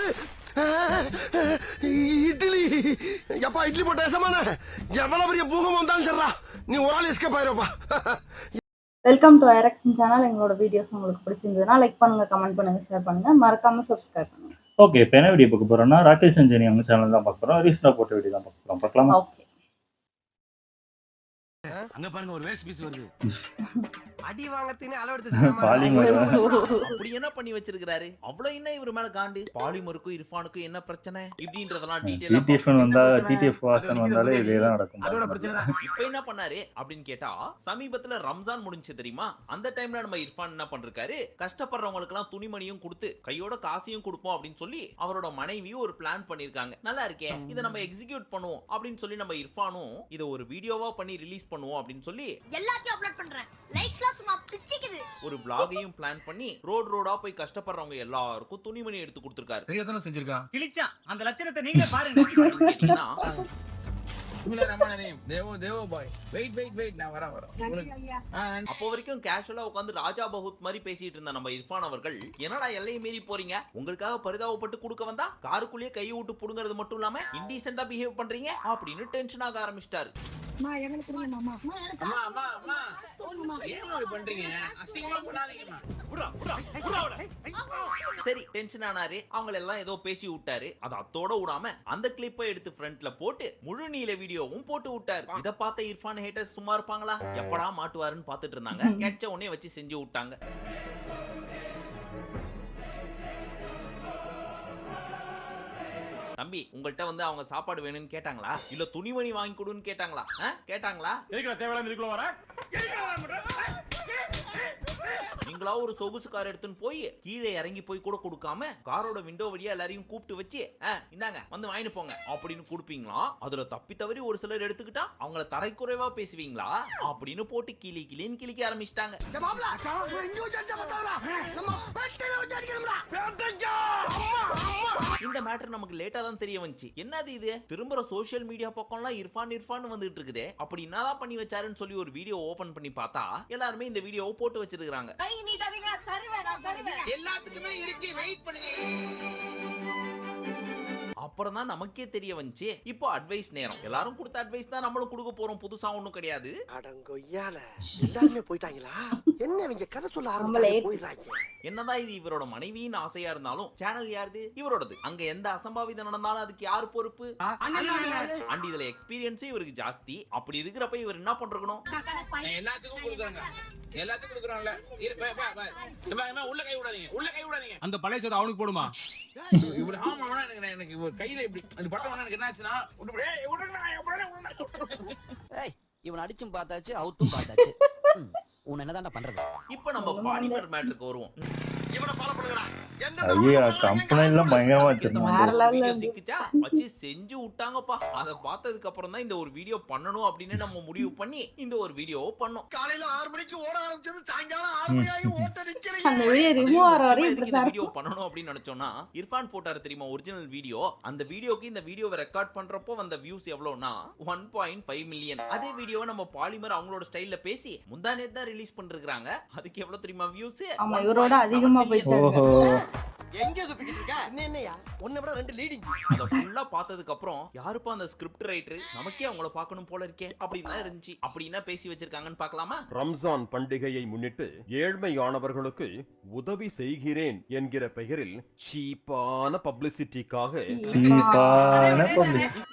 என்னது இட்லி? எப்பா இட்லி போட்ட ஏசமான எவ்வளவு பெரிய பூகம் வந்தாலும் சரிடா, நீ ஒரு ஆள் எஸ்கேப் ஆயிருப்பா. வெல்கம் டு ஐரக்ஷன் சேனல். எங்களோட வீடியோஸ் உங்களுக்கு பிடிச்சிருந்ததுன்னா லைக் பண்ணுங்க, கமெண்ட் பண்ணுங்க, ஷேர் பண்ணுங்க, மறக்காம சப்ஸ்கிரைப் பண்ணுங்க. ஓகே, இப்போ என்ன வீடியோ பார்க்க போறோம்னா ராகேஷ் அஞ்சனி அவங்க சேனல் தான் பார்க்க போறோம். ரீசெண்டாக போட்ட வீடியோ தான் பார்க்க போறோம். பார்க்கலாமா? ஓகே. அங்க பாருங்க ஒரு வேஸ்ட் பீஸ் வருது. அடி வாங்கறதுன்னு அளவெடுத்து பாலிமர் அப்படி என்ன பண்ணி வச்சிருக்காரு? அவ்வளவு என்ன இவரு மேல காண்டு? பாலிமருக்கும் இர்ஃபானுக்கும் என்ன பிரச்சனை இப்படின்றதெல்லாம் டீடைலா டிடிஎஃப் வந்தா டிடிஎஃப் வாசன் வந்தாலே இதே தான் நடக்கும். இப்ப என்ன பண்ணாரு அப்படின்னு கேட்டா, சமீபத்துல ரம்ஜான் முடிஞ்சு தெரியுமா? அந்த டைம்ல நம்ம இர்ஃபான் என்ன பண்றாரு, கஷ்டப்படுறவங்களுக்கு எல்லாம் துணிமணியும் கொடுத்து கையோட காசையும் கொடுப்போம் அப்படின்னு சொல்லி அவரோட மனைவியும் ஒரு பிளான் பண்ணிருக்காங்க. நல்லா இருக்கே, இதை நம்ம எக்ஸிக்யூட் பண்ணுவோம் அப்படின்னு சொல்லி நம்ம இர்ஃபானும் இதை ஒரு வீடியோவா பண்ணி ரிலீஸ் பண்ணுவோம் அப்படின்னு சொல்லி எல்லாத்தையும் அப்லோட் பண்றேன். லைக்ஸ்லாம் சும்மா பிச்சிக்குது. ஒரு vlog-ஐயும் பிளான் பண்ணி ரோடா போய் கஷ்டப்படுறவங்க எல்லாருக்கும் துணிமணி எடுத்து கொடுத்திருக்காரு. சரியாதானே செஞ்சிருக்கான். கிழிச்சா அந்த லட்சணத்தை நீங்களே பாருங்க. கேட்டீங்கன்னா அப்போ வரைக்கும் கேஷுவலா உட்கார்ந்து ராஜா பகூத் மாதிரி பேசிட்டு இருந்த நம்ம இர்ஃபான் அவர்கள், என்னடா எல்லையை மீறி போறீங்க, உங்களுக்காக பரிதாபப்பட்டு கொடுக்க வந்தா காருக்குள்ளேயே கையை விட்டு புடுங்கிறது மட்டும் இல்லாம இன்டீசென்ட்டா பிஹேவ் பண்றீங்க அப்படின்னு டென்ஷன் ஆக ஆரம்பிச்சிட்டாரு. சரி, டென்ஷன் ஆனாரு. அவங்க எல்லாம் ஏதோ பேசி விட்டாரு. அது அத்தோட விடாம அந்த கிளிப்பை எடுத்து ஃப்ரண்ட்ல போட்டு முழு நீல வீடியோவும் போட்டு விட்டாரு. இத பார்த்த இர்ஃபான் ஹேட்டர்ஸ் சும்மா இருப்பாங்களா? எப்படா மாட்டுவாருன்னு பார்த்துட்டு இருந்தாங்க. கேட்ச உடனே வச்சு செஞ்சு விட்டாங்க. தம்பி, உங்கள்கிட்ட வந்து அவங்க சாப்பாடு வேணும்னு கேட்டாங்களா, இல்ல துணிமணி வாங்கி கொடுன்னு கேட்டாங்களா? கேட்டாங்களா? நீங்களா ஒரு சொகுசு கார் எடுத்துன்னு போய் கீழே இறங்கி போய் கூட கொடுக்காம காரோட விண்டோ வழியா எல்லாரையும் கூப்பிட்டு வச்சு இந்தாங்க வந்து வாங்கிட்டு போங்க அப்படின்னு கொடுப்பீங்களா? அதுல தப்பி தவறி ஒரு சிலர் எடுத்துக்கிட்டா அவங்கள தரைக்குறைவா பேசுவீங்களா அப்படின்னு போட்டு கிளின்னு கிளிக்க ஆரம்பிச்சிட்டாங்க. இந்த மேட்டர் நமக்கு லேட்டா தான் தெரிய வந்துச்சு. என்னது இது, திரும்பற சோஷியல் மீடியா பக்கம்லாம் இர்ஃபான் வந்துட்டு இருக்குது. அப்படி என்னதான் பண்ணி வச்சாருன்னு சொல்லி ஒரு வீடியோ ஓபன் பண்ணி பார்த்தா எல்லாருமே இந்த வீடியோவை போட்டு வச்சிருக்காங்க. எல்லாத்துக்குமே இருக்கு, வெயிட் பண்ணுங்க. அப்புறம் தான் நமக்கே தெரிய வந்துச்சு, இப்போ அட்வைஸ் நேரம். எல்லாரும் கொடுத்த அட்வைஸ் தான் நம்மளும் கொடுக்க போறோம். புதுசா ஒண்ணும் கிடையாது. அடங்கொய்யால எல்லாரும் போயிட்டாங்களா? என்ன இவங்க கதை சொல்ல ஆரம்பிச்சாங்க, போயிடுறாங்க. என்னதான் இது இவரோட மனைவியின் ஆசையா இருந்தாலும் சேனல் யாருது? இவரோடது. அங்க எந்த அசம்பாவிதம் நடந்தாலும் அதுக்கு யாரு பொறுப்பு? அண்ட் இதுல எக்ஸ்பீரியன்ஸும் இவருக்கு ஜாஸ்தி. அப்படி இருக்கிறப்ப இவர் என்ன பண்றணும்? எல்லாத்துக்கும் கொடுக்குறாங்க, எல்லாத்துக்கும் கொடுக்குறாங்கல. உள்ள கை விடாதீங்க, உள்ள கை விடாதீங்க. அந்த பழைய சோறு அவனுக்கு போடுமா? இவரு ஆமா எனக்கு கையில இப்படி அந்த பட்டம் எனக்கு என்னாச்சுன்னா இவன் அடிச்சும் பார்த்தாச்சு, அவுத்தும் பார்த்தாச்சு. உன்னை என்னதான் பண்றது? இப்ப நம்ம பாலிமர் மேட்டருக்கு வருவோம். ஐயா, கம்பெனி எல்லாம் பயங்கரமா வச்சிருந்தாங்க. சிக்கிச்சா வச்சு செஞ்சு விட்டாங்கப்பா. அதை பார்த்ததுக்கு அப்புறம் தான் இந்த ஒரு வீடியோ பண்ணணும் அப்படின்னு நம்ம முடிவு பண்ணி இந்த ஒரு வீடியோ பண்ணோம். காலையில 6 மணிக்கு ஓட ஆரம்பிச்சது சாயங்காலம் 6 மணி ஆகி ஓட்ட நிக்கலையே. அந்த வீடியோ ரிமூவ் ஆற வரையும் இப்படி தான் வீடியோ பண்ணணும் அப்படின்னு நினைச்சோம்னா, இர்ஃபான் போட்டாரு தெரியுமா ஒரிஜினல் வீடியோ. அந்த வீடியோக்கு இந்த வீடியோவை ரெக்கார்ட் பண்றப்போ வந்த வியூஸ் எவ்வளவுனா 1.5 மில்லியன். அதே வீடியோவை நம்ம பாலிமர் அவங்களோட ஸ்டைல்ல பேசி முந்தானேத்து தான் ரிலீஸ் பண்ணிருக்காங்க. அதுக்கு எவ்வளவு தெரியுமா வியூஸ்? ஆமா, இவரோட அதிகமா போயிட்டாங்க. எங்க சுத்திக்கிட்டு இருக்க? என்னையா ஒண்ணு விட 2 லீடிங். அத ஃபுல்லா பார்த்ததுக்கு அப்புறம் யாருப்பா அந்த ஸ்கிரிப்ட் ரைட்டர், நமக்கே அவங்கள பார்க்கணும் போல இருக்கே அப்படினா இருந்துச்சு. அப்படினா பேசி வச்சிருக்காங்கன்னு பார்க்கலாமா? ரம்ஜான் பண்டிகையை முன்னிட்டு ஏழ்மையானவர்களுக்கு உதவி செய்கிறேன் என்கிற பெயரில் சீப்பான பப்ளிசிட்டிக்காக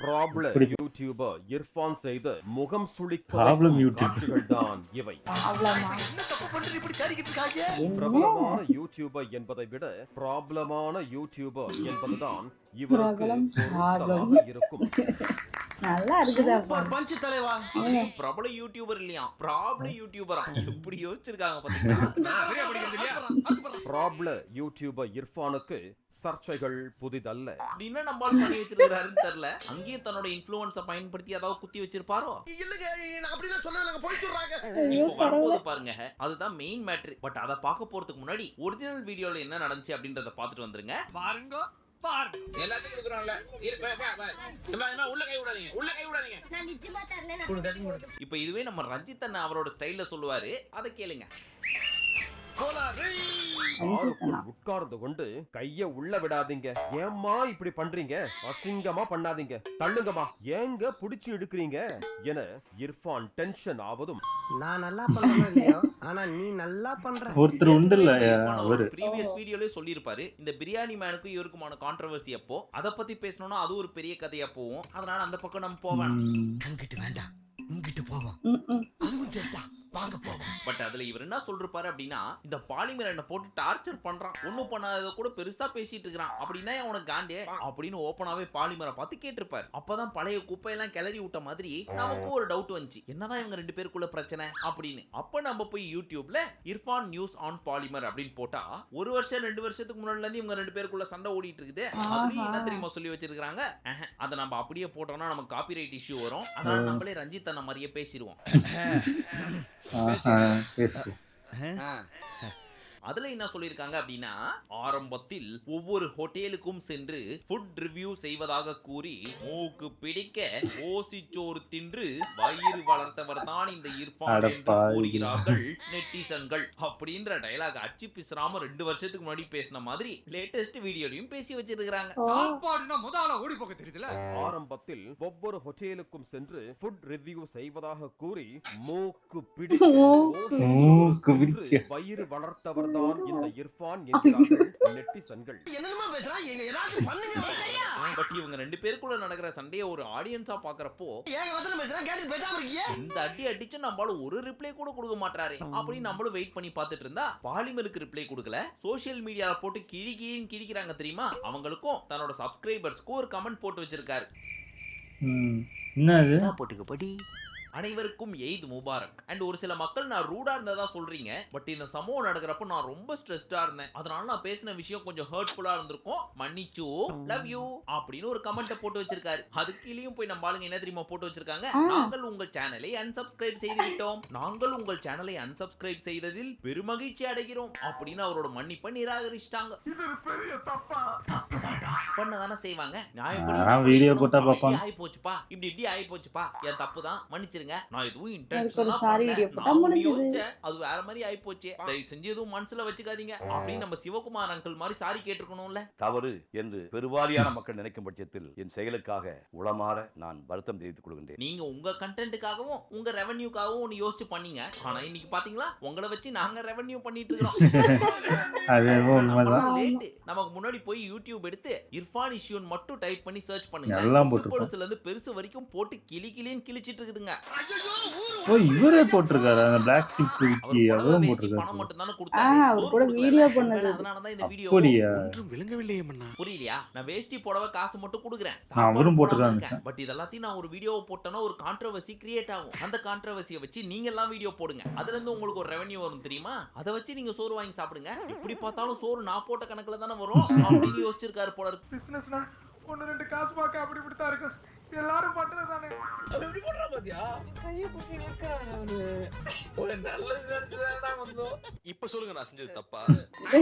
ப்ராப்ளம் யூடியூபர் இர்ஃபான் செய்த முகம் சுளிக்கும் யூடியூபர்கள் தான் இவை. பிரபலமான யூடியூபர் என்பதை விட ப்ராப்ளமான யூடியூபர் என்பதுதான் இவருக்கு இருக்கும். நல்லா இருக்குது. பஞ்ச் தலைவா, பிரபல யூடியூபர் இல்லையா, ப்ராப்ளம் யூடியூபரா? எப்படி யோசிச்சிருக்காங்க பாத்தீங்களா? ப்ராப்ளம் யூடியூபர் இர்ஃபானுக்கு சர்ச்சைகள் புதிதல்ல. அப்படின்னா நம்மால் பண்ணி வச்சிருக்காருன்னு தெரியல. அங்கேயும் தன்னோட இன்ஃப்ளூயன்ஸை பயன்படுத்தி ஏதாவது குத்தி வச்சிருப்பாரோ? இல்லங்க, அப்படிலாம் சொல்லல, போய் சொல்றாங்க. இப்போ வரப்போது பாருங்க, அதுதான் மெயின் மேட்டர். பட் அதை பார்க்க போறதுக்கு முன்னாடி ஒரிஜினல் வீடியோல என்ன நடந்துச்சு அப்படின்றத பார்த்துட்டு வந்துருங்க. பாருங்க எல்லாத்துக்கும் கொடுக்குறாங்கல. உள்ள கை விடாதீங்க, உள்ள கை விடாதீங்க. நான் நிஜமா தரல. இப்போ இதுவே நம்ம ரஞ்சித் அண்ணா அவரோட ஸ்டைல்ல சொல்லுவாரு, அதை கேளுங்க. ஆளுக்குள் உட்கார்ந்து கொண்டு கைய உள்ள விடாதீங்க. ஏம்மா இப்படி பண்றீங்க? அசிங்கமா பண்ணாதீங்க, தள்ளுங்கம்மா, ஏங்க புடிச்சு எடுக்கிறீங்க என இர்ஃபான் டென்ஷன் ஆவதும், நான் நல்லா பண்றேனோ இல்லையோ, ஆனா நீ நல்லா பண்ற. ஒருத்தர் உண்டு இல்ல அவரு ப்ரீவியஸ் வீடியோலயே சொல்லியிருப்பாரு இந்த பிரியாணி மேனுக்கும் இவருக்குமான கான்ட்ரோவர்சி அப்போ அத பத்தி பேசணும்னா அது ஒரு பெரிய கதையா போகும். அதனால அந்த பக்கம் நம்ம போவேன். அங்கிட்டு வேண்டாம், இங்கிட்டு போவோம். அதுவும் சரிதான், வாங்க போவோம். பட் அதுல இவர் என்ன சொல்றாரு அப்படின்னா, இந்த பாலிமர் என்ன போட்டு டார்ச்சர் பண்றான், ஒண்ணும் பண்ணாத கூட பெருசா பேசிட்டு இருக்கான் அப்படின்னா உனக்கு காண்டே அப்படின்னு ஓப்பனாவே பாலிமரை பார்த்து கேட்டிருப்பாரு. அப்பதான் பழைய குப்பையெல்லாம் கிளறி விட்ட மாதிரி நமக்கும் ஒரு டவுட் வந்துச்சு, என்னதான் இவங்க ரெண்டு பேருக்குள்ள பிரச்சனை அப்படின்னு. அப்ப நம்ம போய் யூடியூப்ல இர்ஃபான் நியூஸ் ஆன் பாலிமர் அப்படின்னு போட்டா 1 வருஷம் 2 வருஷத்துக்கு முன்னாடில இருந்து இவங்க ரெண்டு பேருக்குள்ள சண்டை ஓடிட்டு இருக்குது. அதுலயும் என்ன தெரியுமா சொல்லி வச்சிருக்காங்க, அதை நம்ம அப்படியே போட்டோம்னா நமக்கு காப்பிரைட் இஷ்யூ வரும், அதனால நம்மளே ரஞ்சித் அண்ணா மாதிரியே பேசிடுவோம். அதுல என்ன சொல்லிருக்காங்க அப்படின்னா, ஆரம்பத்தில் ஒவ்வொரு ஹோட்டலுக்கும் சென்று ஃபுட் ரிவ்யூ செய்வதாக கூறி மூக்கு பிடிக்க ஓசிச்சோறு தின்று வயிறு வளர்த்தவர் தான் இந்த இர்ஃபான் என்று கூறுகிறார்கள் நெட்டிசன்கள் அப்படின்ற டயலாக் அச்சு பிசுறாம 2 வருஷத்துக்கு முன்னாடி பேசின மாதிரி லேட்டஸ்ட் வீடியோலயும் பேசி வச்சிருக்காங்க. சாப்பாடுனா முதல்ல ஓடி போக தெரியுதுல. ஆரம்பத்தில் ஒவ்வொரு ஹோட்டலுக்கும் சென்று ஃபுட் ரிவ்யூ செய்வதாக கூறி மூக்கு பிடிக்க வயிறு வளர்த்தவர் தான் இந்த இர்ஃபான் என்கிறார்கள் நெட்டிசன்கள். என்னமா பேசுறான், ஏதாவது பண்ணுங்க. பட் இவங்க ரெண்டு பேருக்குள்ள நடக்கிற சண்டையை ஒரு ஆடியன்ஸா பாக்குறப்போ ஏங்க வசன பேசுறான், கேட்டு பேசாம இருக்கீங்க. இந்த அடி அடிச்சு நம்மளால ஒரு ரிப்ளை கூட கொடுக்க மாட்டாரு அப்படின்னு நம்மளும் வெயிட் பண்ணி பார்த்துட்டு இருந்தா, பாலிமருக்கு ரிப்ளை கொடுக்கல, சோஷியல் மீடியால போட்டு கிழிக்கிறாங்க தெரியுமா, அவங்களுக்கும் தன்னோட சப்ஸ்கிரைபர்ஸ்க்கு ஒரு கமெண்ட் போட்டு வச்சிருக்காரு. என்ன போட்டுக்க படி. அனைவருக்கும் எய்த் முபாரக். அண்ட் ஒரு சில மக்கள் நான் ரூடா இருந்ததா சொல்றீங்க, பட் இந்த சம்பவம் நடக்கிறப்ப நான் ரொம்ப ஸ்ட்ரெஸ்டா இருந்தேன், அதனால நான் பேசின விஷயம் கொஞ்சம் ஹர்ட்ஃபுல்லா இருந்திருக்கும், மன்னிச்சு, லவ் யூ அப்படின்னு ஒரு கமெண்ட் போட்டு வச்சிருக்காரு. அதுக்கு கீழேயும் போய் நம்ம ஆளுங்க என்ன தெரியுமா போட்டு வச்சிருக்காங்க, நாங்கள் உங்கள் சேனலை அன்சப்ஸ்கிரைப் செய்து விட்டோம், நாங்கள் உங்கள் சேனலை அன்சப்ஸ்கிரைப் செய்ததில் பெருமகிழ்ச்சி அடைகிறோம் அப்படின்னு அவரோட மன்னிப்பை நிராகரிச்சிட்டாங்க. பண்ணதானே செய்வாங்க, நியாயப்படி வீடியோ போட்டா பாப்பாங்க, ஆயி போச்சுப்பா, இப்படி ஆயி போச்சுப்பா, என் தப்பு தான், மன்னிச்சிருங்க, நான் எதுவும் அது வேற மாதிரி ஆயி போச்சு, தயவு செஞ்சு எதுவும் மனசுல வச்சுக்காதீங்க அப்படின்னு நம்ம சிவகுமார் அங்கிள் மாதிரி சாரி கேட்டிருக்கணும்ல. தவறு என்று பெருவாரியான மக்கள் நினைக்கும் பட்சத்தில் என் செயலுக்காக உளமாற நான் வருத்தம் தெரிவித்துக் கொள்கின்றேன். நீங்க உங்க கண்டென்ட்டுக்காகவும் உங்க ரெவென்யூக்காகவும் ஒன்னு யோசிச்சு பண்ணீங்க, ஆனா இன்னைக்கு பாத்தீங்களா உங்களை வச்சு நாங்க ரெவென்யூ பண்ணிட்டு இருக்கோம். நமக்கு முன்னாடி போய் யூடியூப் எடுத்து இர்ஃபான் இஷ்யூன் மட்டும் டைப் பண்ணி சர்ச் பண்ணுங்க, பொருசுல இருந்து பெருசு வரைக்கும் போட்டு கிளின்னு கிழிச்சிட்டு இருக்குதுங்க. ஓ இவரே போட்டுருக்காரு அந்த பிளாக் ஷிப் குக்கி அதுவும் போட்டுருக்காரு. பணம் மட்டும் தான கொடுத்தாரு, அவர் கூட வீடியோ பண்ணது, அதனால தான் இந்த வீடியோ ஒன்றும் விளங்கவில்லையே மன்னா. புரியலையா, நான் வேஷ்டி புடவை காசு மட்டும் கொடுக்குறேன், அவரும் போட்டுருக்காங்க, பட் இதெல்லாத்தையும் நான் ஒரு வீடியோவை போட்டேன்னா ஒரு கான்ட்ரோவர்சி கிரியேட் ஆகும், அந்த கான்ட்ரோவர்சியை வச்சு நீங்க எல்லாம் வீடியோ போடுங்க, அதுல இருந்து உங்களுக்கு ஒரு ரெவென்யூ வரும் தெரியுமா, அதை வச்சு நீங்க சோறு வாங்கி சாப்பிடுங்க, எப்படி பார்த்தாலும் சோறு நான் போட்ட கணக்குல தானே வரும் அப்படின்னு யோசிச்சிருக்காரு போல இருக்கு. பிசினஸ்னா 1-2 காசு பார்க்க அப்படி இப்படி தான் இருக்கும், எல்லாரும் பண்றதானே. அது எப்படி பண்றா பாத்தியா, கைய புடிச்சு நிக்கறாங்க அவரு, ஒரு நல்ல நினைச்சதா வந்தோம். இப்ப சொல்லுங்க நான் செஞ்சது தப்பா,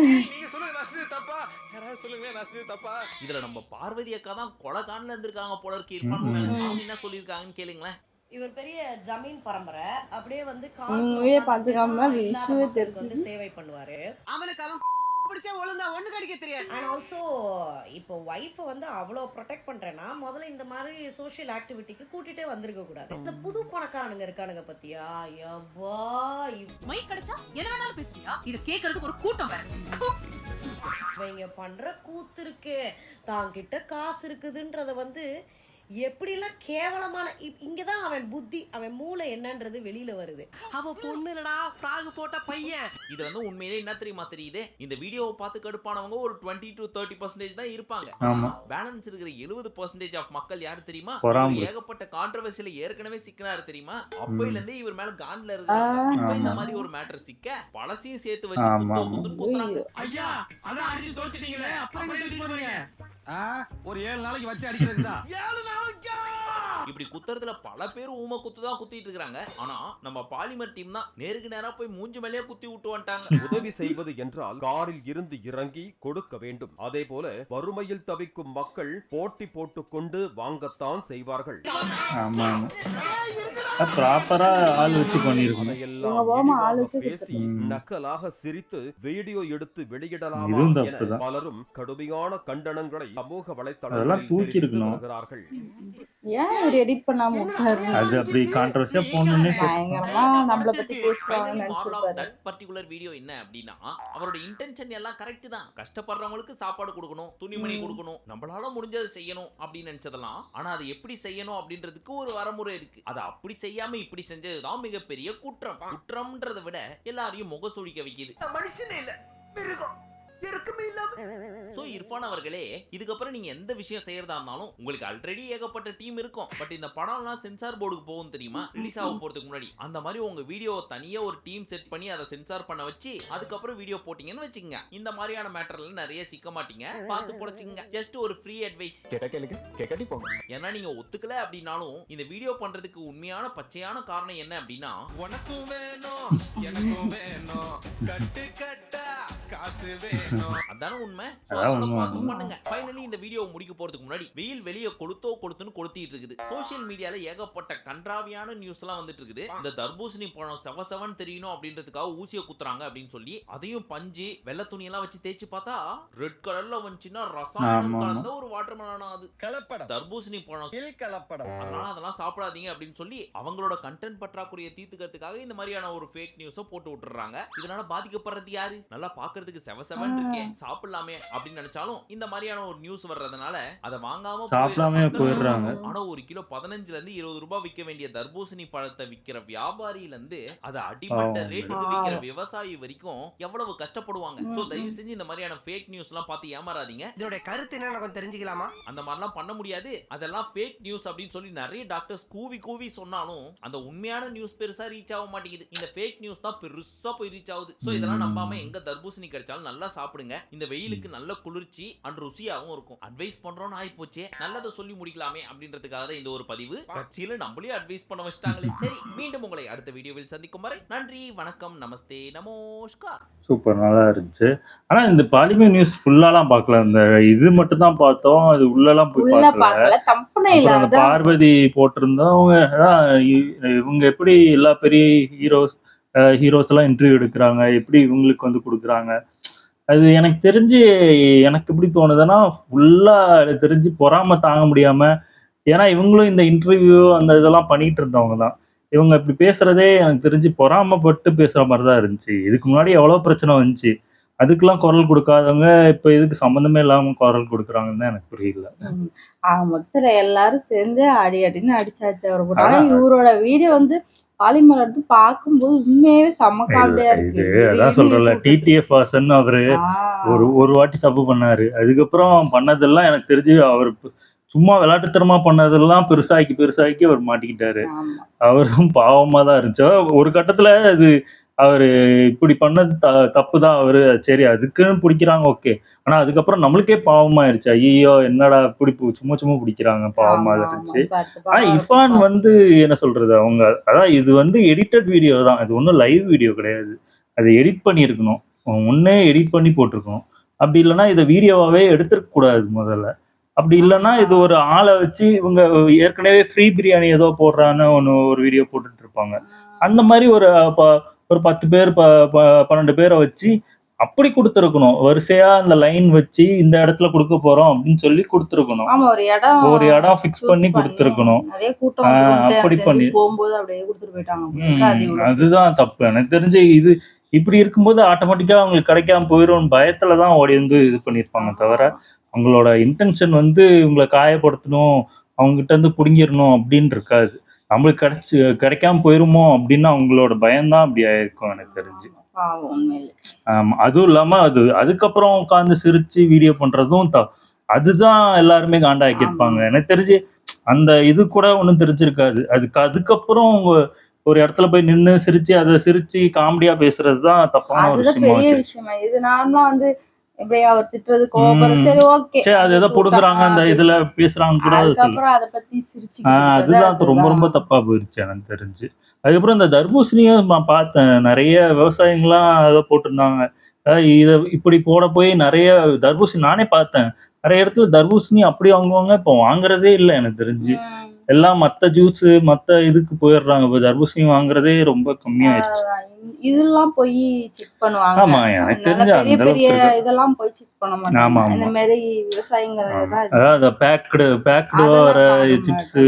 நீங்க சொல்லுங்க நான் செஞ்சது தப்பா, யாராவது சொல்லுங்க நான் செஞ்சது தப்பா. இதுல நம்ம பார்வதி அக்கா தான் கொலகான்ல இருந்திருக்காங்க போல இருக்கு இர்ஃபான் மேல, அவங்க என்ன சொல்லிருக்காங்கன்னு கேளுங்களேன். இவர் பெரிய ஜமீன் பரம்பரை, அப்படியே வந்து வந்து சேவை பண்ணுவாரு, அவனுக்கு அவன் பிடிச்ச ஒழுங்கா ஒண்ணு கடிக்க தெரியாது. அண்ட் ஆல்சோ இப்போ வைஃப் வந்து அவ்வளோ ப்ரொடெக்ட் பண்றேன்னா முதல்ல இந்த மாதிரி சோஷியல் ஆக்டிவிட்டிக்கு கூட்டிட்டே வந்திருக்க கூடாது. இந்த புது பணக்காரனுங்க இருக்கானுங்க பத்தியா, யப்பா மைக் கிடைச்சா என்ன வேணாலும் பேசுறியா, இத கேக்குறதுக்கு ஒரு கூட்டம் வேற. இவங்க பண்ற கூத்து இருக்கு, தான் கிட்ட காசு இருக்குதுன்றத வந்து எப்படிலாம் கேவலமான, இங்கதான் அவன் புத்தி, அவன் மூளை என்னன்றது வெளியில வருது. அவன் பொண்ணுடா, ஃப்ராக் போட்ட பையன். இது வந்து உண்மையிலே என்ன தெரியுமா தெரியுது, இந்த வீடியோவை பார்த்து கடுப்பானவங்க ஒரு 20 to 30% தான் இருப்பாங்க, பேலன்ஸ் இருக்கிற 70% ஆஃப் மக்கள் யாரு தெரியுமா, ஏகப்பட்ட கான்ட்ரோவர்சியில ஏற்கனவே சிக்கனாரு தெரியுமா, அப்பையில இருந்தே இவர் மேல காண்ட்ல இருக்காங்க, இப்ப இந்த மாதிரி ஒரு மேட்டர் சிக்க பழசையும் சேர்த்து வச்சு குத்துறாங்க. ஐயா அதான் அடிச்சு தோச்சிட்டீங்களே, அப்புறம் எடுத்து போறீங்க. ஒரு 7 நாளைக்கு வச்சு அடிக்கிறது தான். 7 நாளைக்கா இப்படி குத்துறதுல பல பேர் ஊம குத்து தான் குத்திட்டு இருக்காங்க. ஆனா நம்ம பாலிமர் டீம் தான் நேருக்கு நேரா போய் மூஞ்சி மேலேயே குத்தி விட்டு வந்துட்டாங்க. உதவி செய்வது என்றால் காரில் இருந்து இறங்கி கொடுக்க வேண்டும். அதே போல வறுமையில் தவிக்கும் மக்கள் போட்டி போட்டுக் கொண்டு வாங்கத்தான் செய்வார்கள். ஆமா ப்ராப்பரா ஆள் வச்சு பண்ணிருக்கணும். அதையெல்லாம் இவங்க போகாம ஆள் இழிவாக வச்சு பேசி நக்கலாக சிரித்து வீடியோ எடுத்து வெளியிடலாமா இதுவும் என தப்புதான். பலரும் கடுமையான கண்டனங்களை சமூக அதெல்லாம் வலைத்தளங்களில் தூக்கி தெரிவித்து இருக்கணும். வருகிறார்கள். ஏன் இவர் எடிட் பண்ணாம விட்டாரு? அது அப்படி கான்ட்ரவர்சியா போகணுன்னே பயங்கரமா நம்மள பத்தி பேசுவாங்கன்னு Finally, moral of நினைச்சிருப்பாரு. that particular video என்ன அப்படின்னா, அவரோட இன்டென்ஷன் எல்லாம் கரெக்ட் தான். கஷ்டப்படுறவங்களுக்கு சாப்பாடு கொடுக்கணும், துணிமணி கொடுக்கணும், நம்மளால முடிஞ்சதை செய்யணும் அப்படின்னு நினைச்சதெல்லாம். ஆனா அதை எப்படி செய்யணும் அப்படின்றதுக்கு ஒரு வரமுறை இருக்கு. அதை அப்படி செய்யாம இப்படி செஞ்சதுதான் மிகப்பெரிய குற்றம். குற்றம்ன்றதை விட எல்லாரையும் முகசுழிக்க வைக்குது. மனுஷனே இல்ல மிருகம் இருக்குமே இல்லாம. சோ இர்ஃபான் அவர்களே, இதுக்கப்புறம் நீங்க எந்த விஷயம் செய்யறதா இருந்தாலும் உங்களுக்கு ஆல்ரெடி ஏகப்பட்ட டீம் இருக்கும். பட் இந்த படம்லாம் சென்சார் போர்டுக்கு போகும் தெரியுமா, ரிலீஸ் ஆக போறதுக்கு முன்னாடி. அந்த மாதிரி உங்க வீடியோவை தனியா ஒரு டீம் செட் பண்ணி அதை சென்சார் பண்ண வச்சு அதுக்கப்புறம் வீடியோ போட்டீங்கன்னு வச்சுக்கோங்க, இந்த மாதிரியான மேட்டர்ல நிறைய சிக்க மாட்டீங்க. பார்த்து பொழைச்சுங்க. ஜஸ்ட் ஒரு ஃப்ரீ அட்வைஸ். ஏன்னா நீங்க ஒத்துக்கல அப்படின்னாலும் இந்த வீடியோ பண்றதுக்கு உண்மையான பச்சையான காரணம் என்ன அப்படின்னா, உனக்கும் வேணும் எனக்கும் வேணும் கட்டு கட்டா காசு வேணும். அதான உண்மை. So, அதான் அதனால உண்மை. பார்த்து பண்ணுங்க. ஃபைனலி இந்த வீடியோ முடிக்க போறதுக்கு முன்னாடி வெயில் வெளிய கொளுத்துன்னு கொளுத்திட்டு இருக்குது. சோஷியல் மீடியால ஏகப்பட்ட கன்றாவியான நியூஸ் எல்லாம் வந்துட்டு இருக்குது. இந்த தர்பூசணி பழம் செவசவன் தெரியணும் அப்படின்றதுக்காக ஊசியை குத்துறாங்க அப்படின்னு சொல்லி அதையும் பஞ்சு வெள்ளை துணி எல்லாம் வச்சு தேய்ச்சி பார்த்தா ரெட் கலர்ல வந்துச்சுன்னா ரசாயனம் ஆமா. கலந்த ஒரு வாட்டர் மெலனா அது. கலப்படம் தர்பூசணி பழம் கலப்படம். அதனால அதெல்லாம் சாப்பிடாதீங்க அப்படின்னு சொல்லி அவங்களோட கண்டென்ட் பற்றாக்குறையை தீர்த்துக்கிறதுக்காக இந்த மாதிரியான ஒரு ஃபேக் நியூஸை போட்டு விட்டுறாங்க. இதனால பாதிக்கப்படுறது யாரு? நல்லா பாக்குறதுக்கு செவசவன் இருக்கே, சாப்பிடலாமே அப்படின்னு நினைச்சாலும் இந்த மாதிரியான ஒரு நியூஸ் வர்றதுனால அதை வாங்காம சாப்பிடாம போயிடுறாங்க. ஆனா ஒரு கிலோ 15 இருந்து 20 ரூபாய் விற்க வேண்டிய தர்பூசணி பழத்தை விக்கிற வியாபாரியில இருந்து அதை அடிமட்ட பாவம். ரேட்டுக்கு விக்கிற விவசாயி வரைக்கும் எவ்வளவு கஷ்டப்படுவாங்க. சோ தயவு செஞ்சு இந்த மாதிரியான ஃபேக் நியூஸ் எல்லாம் பார்த்து ஏமாறாதீங்க. இதோட கருத்து என்ன கொஞ்சம் தெரிஞ்சுக்கலாமா? அந்த மாதிரிலாம் பண்ண முடியாது, அதெல்லாம் ஃபேக் நியூஸ் அப்படின்னு சொல்லி நிறைய டாக்டர்ஸ் கூவி சொன்னாலும் அந்த உண்மையான நியூஸ் பெருசா ரீச் ஆக மாட்டேங்குது. இந்த ஃபேக் நியூஸ் தான் பெருசா போய் ரீச் ஆகுது. சோ இதெல்லாம் நம்பாம எங்க தர்பூசணி கிடைச்சாலும் நல்லா சாப்பிடுங்க. இந்த வெயிலுக்கு நல்ல குளிர்ச்சி அண்ட் ருசியாகவும் இருக்கும். அட்வைஸ் பண்றோம்னு ஆயி போச்சே, நல்லதை சொல்லி முடிக்கலாமே அப்படின்றதுக்காக தான் இந்த ஒரு பதிவு. கட்சியில நம்மளே அட்வைஸ் பண்ண வச்சிட்டாங்களே. சரி, மீண்டும் உங்களை அடுத்த வீடியோவில் சந்திக்கும் வரை நன்றி, வணக்கம், நமஸ்தே, நமஸ்கார். சூப்பர், நல்லா இருந்துச்சு. ஆனா இந்த பாலிமர் நியூஸ் ஃபுல்லாலாம் பார்க்கல, இந்த இது மட்டும் தான் பார்த்தோம். அது உள்ளலாம் போய் உள்ள பார்க்கல. பார்க்கல, தம்பனையில அப்புறம் அந்த அதான் பார்வதி போட்டிருந்தவங்க இவங்க எப்படி எல்லா பெரிய ஹீரோஸ் எல்லாம் இன்டர்வியூ எடுக்கிறாங்க, எப்படி இவங்களுக்கு வந்து கொடுக்குறாங்க. அது எனக்கு தெரிஞ்சு எனக்கு எப்படி தோணுதுன்னா ஃபுல்லா எனக்கு தெரிஞ்சு பொறாம தாங்க முடியாம, ஏன்னா இவங்களும் இந்த இன்டர்வியூ அந்த இதெல்லாம் பண்ணிட்டு இருந்தவங்க தான். இவங்க இப்படி பேசுறதே எனக்கு தெரிஞ்சு பொறாமப்பட்டு பேசுற மாதிரி தான் இருந்துச்சு. இதுக்கு முன்னாடி எவ்வளோ பிரச்சனை வந்துச்சு, அதுக்கெல்லாம் குரல் கொடுக்காதவங்க இப்போ இதுக்கு சம்மந்தமே இல்லாம குரல் கொடுக்குறாங்கன்னு தான் எனக்கு புரியல. மொத்தத்துல எல்லாரும் சேர்ந்து அடின்னு அடிச்சாச்சு அவரை போட்டு. ஆனா இவரோட வீடியோ வந்து பாலிமர் எடுத்து பார்க்கும்போது உண்மையாவே செம்ம காமெடியா இது இருக்கு. அதான் சொல்றேன்ல, டிடிஎஃப் வாசன் அவரு ஒரு வாட்டி தப்பு பண்ணாரு. அதுக்கப்புறம் பண்ணதெல்லாம் எனக்கு தெரிஞ்சு அவர் சும்மா விளையாட்டுத்தனமா பண்ணதெல்லாம் பெருசாக்கி அவர் மாட்டிக்கிட்டாரு. ஆமா. அவரும் பாவமா தான் இருந்துச்சு. ஒரு கட்டத்துல அது அவரு இப்படி பண்ணது தப்பு தான். அவரு சரி அதுக்குன்னு பிடிக்கிறாங்க, ஓகே. ஆனா அதுக்கப்புறம் நம்மளுக்கே பாவமாயிருச்சு. ஐயோ என்னடா இப்படி சும்மா பிடிக்கிறாங்க, பாவமா இருந்துச்சு. ஆனா இர்ஃபான் வந்து என்ன சொல்றது, அவங்க அதான் இது வந்து எடிட்டட் வீடியோ தான், இது ஒன்றும் லைவ் வீடியோ கிடையாது. அதை எடிட் பண்ணியிருக்கணும், முன்னே எடிட் பண்ணி போட்டிருக்கணும். அப்படி இல்லைன்னா இதை வீடியோவாவே எடுத்துருக்க கூடாது முதல்ல. அப்படி இல்லைன்னா இது ஒரு ஆளை வச்சு இவங்க ஏற்கனவே ஃப்ரீ பிரியாணி ஏதோ போடுறான்னு ஒரு வீடியோ போட்டுட்டு இருப்பாங்க. அந்த மாதிரி ஒரு 10 பேர் 12 பேரை வச்சு அப்படி கொடுத்துருக்கணும். வரிசையா அந்த லைன் வச்சு இந்த இடத்துல கொடுக்க போறோம் அப்படின்னு சொல்லி கொடுத்துருக்கணும். ஒரு இடம் ஃபிக்ஸ் பண்ணி கொடுத்துருக்கணும். அப்படி பண்ணி போகும்போது அப்படியே கொடுத்துட்டு போயிட்டாங்க. அதுதான் தப்பு. எனக்கு தெரிஞ்சு இது இப்படி இருக்கும்போது ஆட்டோமேட்டிக்கா அவங்களுக்கு கிடைக்காம போயிடும் பயத்துலதான் ஓடி வந்து இது பண்ணியிருப்பாங்க தவிர அவங்களோட இன்டென்ஷன் வந்து இவங்களை காயப்படுத்தணும், அவங்ககிட்ட இருந்து பிடுங்கிடணும் அப்படின்னு இருக்காது. நம்மளுக்கு கிடைக்காம போயிருமோ அப்படின்னு அவங்களோட பயம்தான் அப்படி ஆயிருக்கும் எனக்கு தெரிஞ்சு. ஆமா, அதுவும் இல்லாம அதுக்கப்புறம் உட்காந்து சிரிச்சு வீடியோ பண்றதும் அதுதான் எல்லாருமே காண்டாக்கியிருப்பாங்க. எனக்கு தெரிஞ்சு அந்த இது கூட ஒன்றும் தெரிஞ்சிருக்காது. அதுக்கப்புறம் ஒரு இடத்துல போய் நின்று சிரிச்சு காமெடியா பேசுறதுதான் தப்பான ஒரு விஷயமா. இது நார்மலா வந்து எப்படியா அவர் திட்டுறது கோபப்படுறது சரி ஓகே சரி அது ஏதோ கொடுக்குறாங்க அந்த இதுல பேசுறாங்க கூட அது சொல்லு. அதுக்கப்புறம் அதை பத்தி அதுதான் ரொம்ப ரொம்ப தப்பா போயிருச்சு எனக்கு தெரிஞ்சு. அதுக்கப்புறம் இந்த தர்பூசணியும் நான் பார்த்தேன், நிறைய விவசாயிங்களாம் அதை போட்டிருந்தாங்க. இதை இப்படி போட போய் நிறைய தர்பூசணி நானே பார்த்தேன், நிறைய இடத்துல தர்பூசணி அப்படி வாங்குவாங்க, இப்போ வாங்குறதே இல்லை எனக்கு தெரிஞ்சு. எல்லாம் மத்த ஜூஸ் மத்த இதுக்கு போயிடுறாங்க, இப்போ தர்பூசணி வாங்குறதே ரொம்ப கம்மியாயிருச்சு. இதெல்லாம் போய் செக் பண்ணுவாங்க. ஆமா எனக்கு தெரிஞ்ச பெரிய அந்த பெரிய அளவுக்கு இதெல்லாம் போய் செக் பண்ண ஆமா மாட்டாங்க. ஆமா இந்த மாதிரி விவசாயிகள் தான் அதாவது பேக்டு வர சிப்ஸ்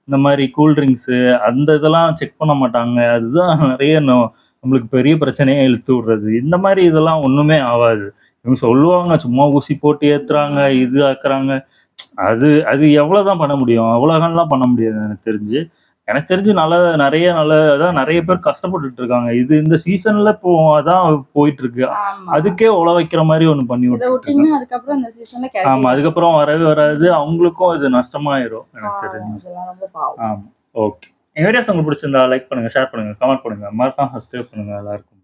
இந்த மாதிரி கூல் ட்ரிங்க்ஸ் அந்த இதெல்லாம் செக் பண்ண மாட்டாங்க. அதுதான் நிறைய நம்மளுக்கு பெரிய பிரச்சனையே இழுத்து விடுறது. இந்த மாதிரி இதெல்லாம் ஒண்ணுமே ஆகாது. இவங்க சொல்லுவாங்க சும்மா ஊசி போட்டு ஏத்துறாங்க இது ஆக்குறாங்க, அது அது எவ்வளவுதான் பண்ண முடியும்? அவ்வளோலாம் பண்ண முடியாது எனக்கு தெரிஞ்சு. எனக்கு தெரிஞ்சு நிறைய அதான் நிறைய பேர் கஷ்டப்பட்டுட்டு இருக்காங்க. இது இந்த சீசன்ல இப்போ அதான் போயிட்டு இருக்கு. அதுக்கே உழ வைக்கிற மாதிரி ஒண்ணு பண்ணி விட்டுருக்காங்க. அதுக்கப்புறம் இந்த சீசன்ல ஆமா கிடைக்கும். அதுக்கப்புறம் வரவே வராது, அவங்களுக்கும் அது நஷ்டமாயிரும் எனக்கு தெரிஞ்சு. இதெல்லாம் ரொம்ப பாவம். ஆமா ஓகே. எங்க வீடியோஸ் உங்களுக்கு பிடிச்சிருந்தா லைக் பண்ணுங்க, ஷேர் பண்ணுங்க, கமெண்ட் பண்ணுங்க, மறக்காம சப்ஸ்கிரைப் பண்ணுங்க எல்லாருக்கும்.